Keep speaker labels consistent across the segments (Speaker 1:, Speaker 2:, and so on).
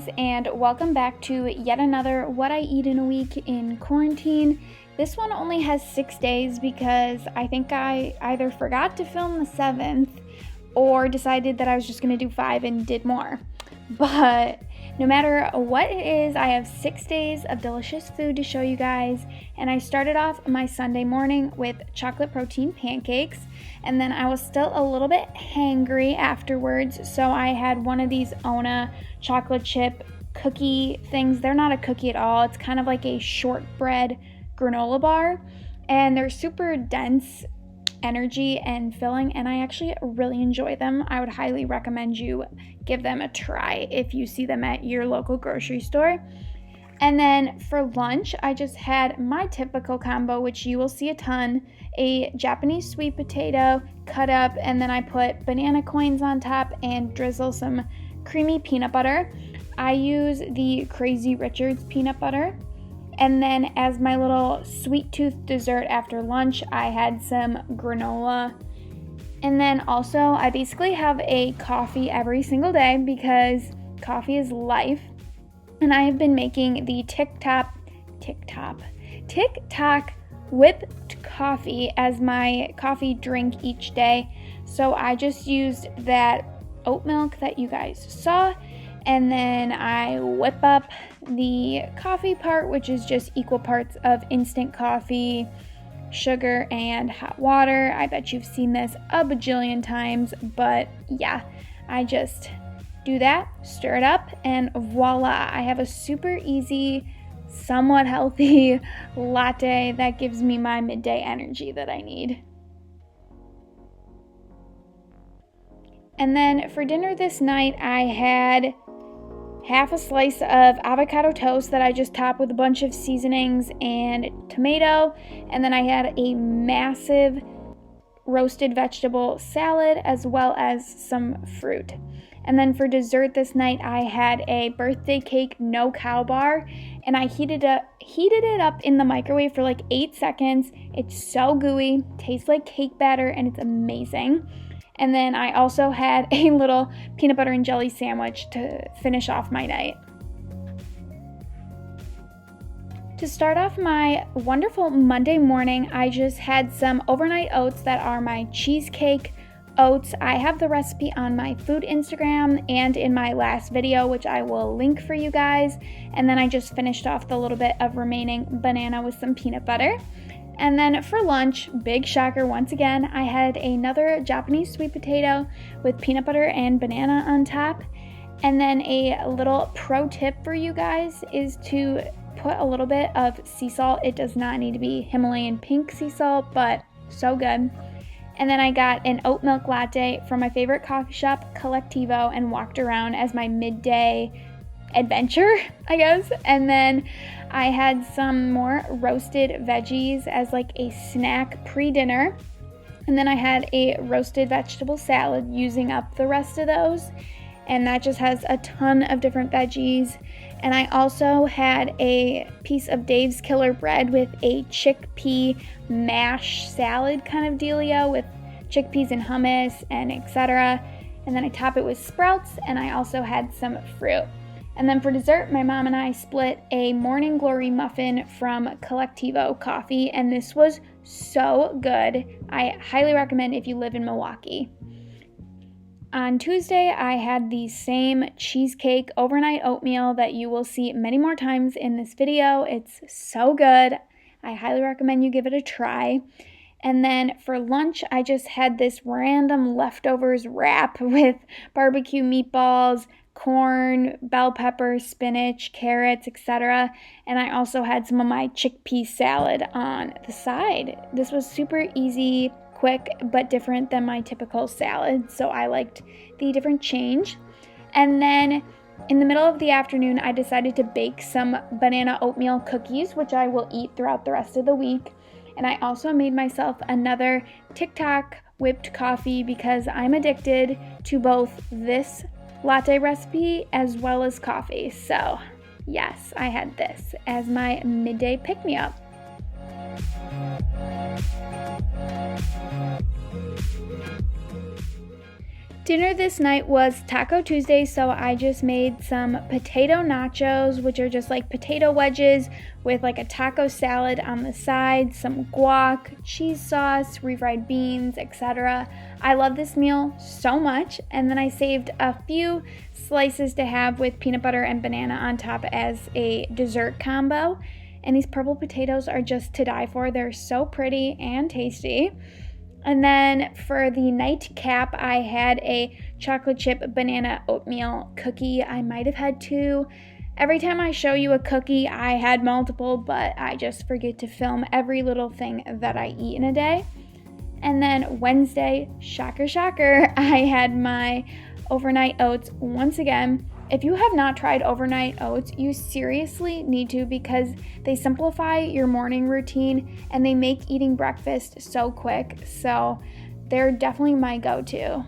Speaker 1: guys, and welcome back to yet another What I Eat in a Week in Quarantine. This one only has 6 days because I think I either forgot to film the 7th or decided that I was just going to do 5 and did more. But no matter what it is, I have 6 days of delicious food to show you guys. And I started off my Sunday morning with chocolate protein pancakes. And then I was still a little bit hangry afterwards. So I had one of these Ona chocolate chip cookie things. They're not a cookie at all. It's kind of like a shortbread granola bar. And they're super dense energy and filling, and I actually really enjoy them. I would highly recommend you give them a try if you see them at your local grocery store. And then for lunch, I just had my typical combo, which you will see a ton, a Japanese sweet potato cut up, and then I put banana coins on top and drizzle some creamy peanut butter. I use the Crazy Richards peanut butter. And then as my little sweet tooth dessert after lunch, I had some granola. And then also I basically have a coffee every single day because coffee is life. And I have been making the TikTok whipped coffee as my coffee drink each day. So I just used that oat milk that you guys saw. And then I whip up the coffee part, which is just equal parts of instant coffee, sugar, and hot water. I bet you've seen this a bajillion times, but yeah, I just do that, stir it up, and voila, I have a super easy, somewhat healthy latte that gives me my midday energy that I need. And then for dinner this night, I had half a slice of avocado toast that I just topped with a bunch of seasonings and tomato. And then I had a massive roasted vegetable salad as well as some fruit. And then for dessert this night, I had a birthday cake no-cow bar, and I heated it up in the microwave for like 8 seconds. It's so gooey, tastes like cake batter, and it's amazing. And then I also had a little peanut butter and jelly sandwich to finish off my night. To start off my wonderful Monday morning, I just had some overnight oats that are my cheesecake oats. I have the recipe on my food Instagram and in my last video, which I will link for you guys. And then I just finished off the little bit of remaining banana with some peanut butter. And then for lunch, big shocker once again, I had another Japanese sweet potato with peanut butter and banana on top. And then a little pro tip for you guys is to put a little bit of sea salt. It does not need to be Himalayan pink sea salt, but so good. And then I got an oat milk latte from my favorite coffee shop, Collectivo, and walked around as my midday adventure, I guess. And then I had some more roasted veggies as like a snack pre-dinner. And then I had a roasted vegetable salad using up the rest of those. And that just has a ton of different veggies. And I also had a piece of Dave's Killer Bread with a chickpea mash salad kind of dealio with chickpeas and hummus and etc. And then I top it with sprouts, and I also had some fruit. And then for dessert, my mom and I split a Morning Glory muffin from Collectivo Coffee, and this was so good. I highly recommend if you live in Milwaukee. On Tuesday, I had the same cheesecake overnight oatmeal that you will see many more times in this video. It's so good. I highly recommend you give it a try. And then for lunch, I just had this random leftovers wrap with barbecue meatballs, corn, bell pepper, spinach, carrots, etc. And I also had some of my chickpea salad on the side. This was super easy, quick, but different than my typical salad, so I liked the different change. And then in the middle of the afternoon, I decided to bake some banana oatmeal cookies, which I will eat throughout the rest of the week. And I also made myself another TikTok whipped coffee because I'm addicted to both this latte recipe as well as coffee. So yes, I had this as my midday pick-me-up. Dinner this night was Taco Tuesday, so I just made some potato nachos, which are just like potato wedges with like a taco salad on the side, some guac, cheese sauce, refried beans, etc. I love this meal so much, and then I saved a few slices to have with peanut butter and banana on top as a dessert combo. And these purple potatoes are just to die for. They're so pretty and tasty. And then for the nightcap, I had a chocolate chip banana oatmeal cookie. I might have had two. Every time I show you a cookie, I had multiple, but I just forget to film every little thing that I eat in a day. And then Wednesday, shocker, shocker, I had my overnight oats once again. If you have not tried overnight oats, you seriously need to, because they simplify your morning routine and they make eating breakfast so quick. So they're definitely my go-to.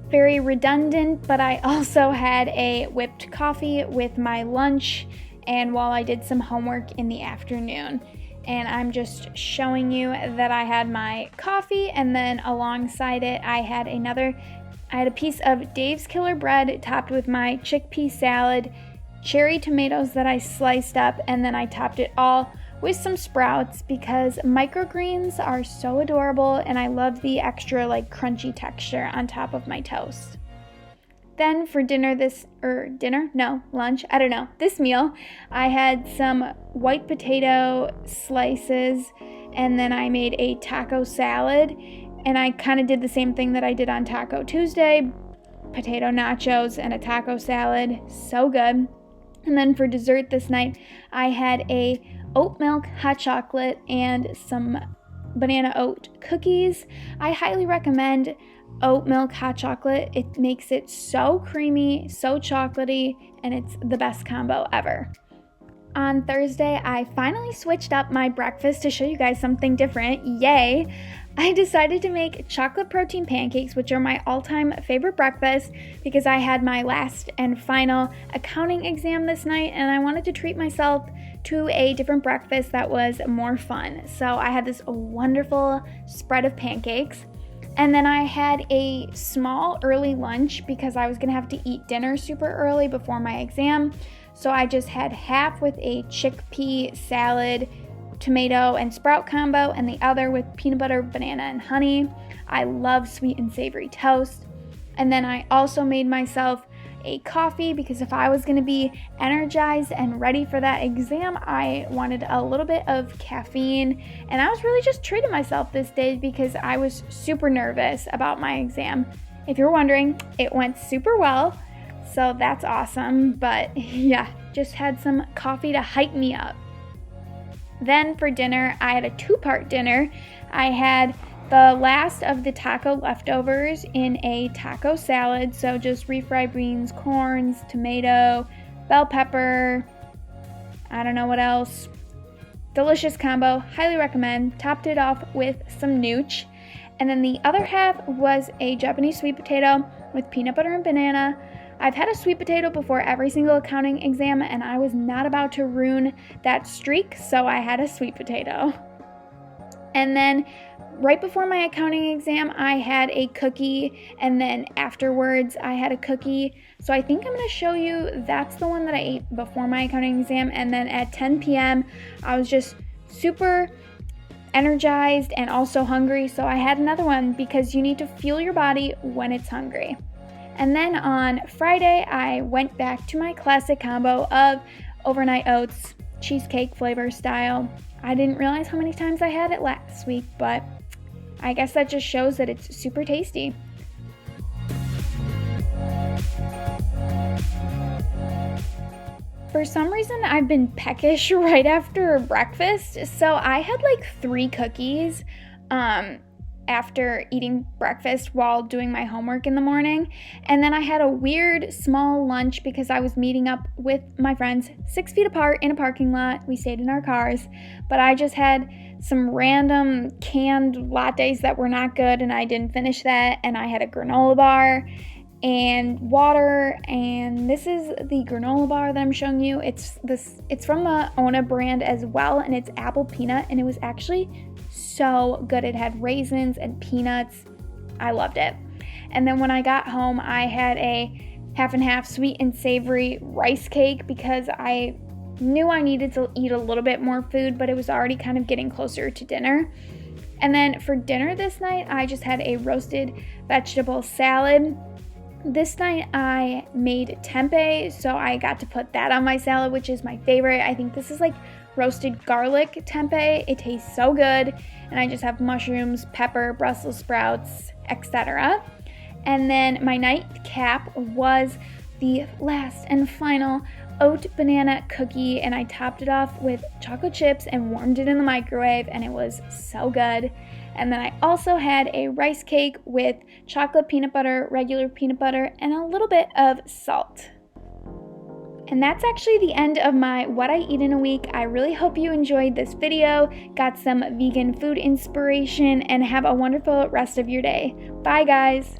Speaker 1: Very redundant, but I also had a whipped coffee with my lunch and while I did some homework in the afternoon. And I'm just showing you that I had my coffee, and then alongside it I had a piece of Dave's Killer bread topped with my chickpea salad, cherry tomatoes that I sliced up, and then I topped it all with some sprouts because microgreens are so adorable and I love the extra like crunchy texture on top of my toast. Then for lunch, this meal, I had some white potato slices, and then I made a taco salad, and I kind of did the same thing that I did on Taco Tuesday, potato nachos and a taco salad, so good. And then for dessert this night, I had a oat milk hot chocolate and some banana oat cookies. I highly recommend oat milk hot chocolate. It makes it so creamy, so chocolatey, and it's the best combo ever. On Thursday, I finally switched up my breakfast to show you guys something different. Yay! I decided to make chocolate protein pancakes, which are my all-time favorite breakfast, because I had my last and final accounting exam this night and I wanted to treat myself to a different breakfast that was more fun. So I had this wonderful spread of pancakes. And then I had a small early lunch because I was going to have to eat dinner super early before my exam. So I just had half with a chickpea salad, tomato and sprout combo, and the other with peanut butter, banana, and honey. I love sweet and savory toast. And then I also made myself a coffee because if I was going to be energized and ready for that exam, I wanted a little bit of caffeine, and I was really just treating myself this day because I was super nervous about my exam. If you're wondering, it went super well, so that's awesome. But yeah, just had some coffee to hype me up. Then for dinner, I had a two-part dinner. I had the last of the taco leftovers in a taco salad, so just refried beans, corns, tomato, bell pepper, I don't know what else. Delicious combo, highly recommend. Topped it off with some nooch. And then the other half was a Japanese sweet potato with peanut butter and banana. I've had a sweet potato before every single accounting exam, and I was not about to ruin that streak, so I had a sweet potato. And then right before my accounting exam, I had a cookie, and then afterwards I had a cookie. So I think I'm going to show you, that's the one that I ate before my accounting exam. And then at 10 p.m., I was just super energized and also hungry. So I had another one because you need to fuel your body when it's hungry. And then on Friday, I went back to my classic combo of overnight oats, cheesecake flavor style. I didn't realize how many times I had it last week, but I guess that just shows that it's super tasty. For some reason, I've been peckish right after breakfast, so I had like 3 cookies after eating breakfast while doing my homework in the morning. And then I had a weird small lunch because I was meeting up with my friends 6 feet apart in a parking lot. We stayed in our cars, but I just had some random canned lattes that were not good and I didn't finish that. And I had a granola bar and water, and this is the granola bar that I'm showing you. It's from the Ona brand as well, and it's apple peanut, and it was actually so good. It had raisins and peanuts. I loved it. And then when I got home, I had a half and half sweet and savory rice cake because I knew I needed to eat a little bit more food, but it was already kind of getting closer to dinner. And then for dinner this night, I just had a roasted vegetable salad. This night I made tempeh, so I got to put that on my salad, which is my favorite. I think this is like roasted garlic tempeh. It tastes so good. And I just have mushrooms, pepper, Brussels sprouts, etc. And then my nightcap was the last and final oat banana cookie, and I topped it off with chocolate chips and warmed it in the microwave, and it was so good. And then I also had a rice cake with chocolate peanut butter, regular peanut butter, and a little bit of salt. And that's actually the end of my What I Eat in a Week. I really hope you enjoyed this video, got some vegan food inspiration, and have a wonderful rest of your day. Bye, guys.